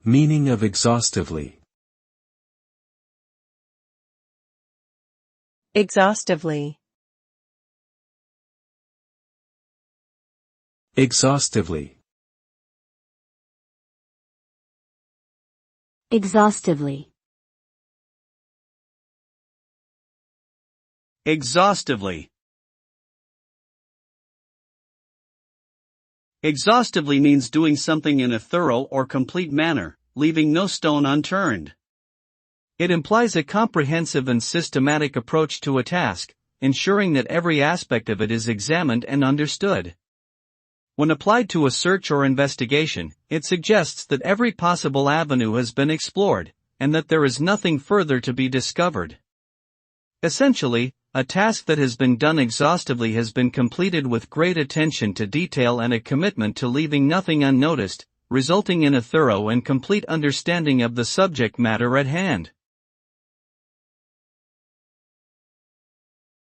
Meaning of exhaustively. Exhaustively. Exhaustively. Exhaustively. Exhaustively. Exhaustively means doing something in a thorough or complete manner, leaving no stone unturned. It implies a comprehensive and systematic approach to a task, ensuring that every aspect of it is examined and understood. When applied to a search or investigation, it suggests that every possible avenue has been explored, and that there is nothing further to be discovered. Essentially, a task that has been done exhaustively has been completed with great attention to detail and a commitment to leaving nothing unnoticed, resulting in a thorough and complete understanding of the subject matter at hand.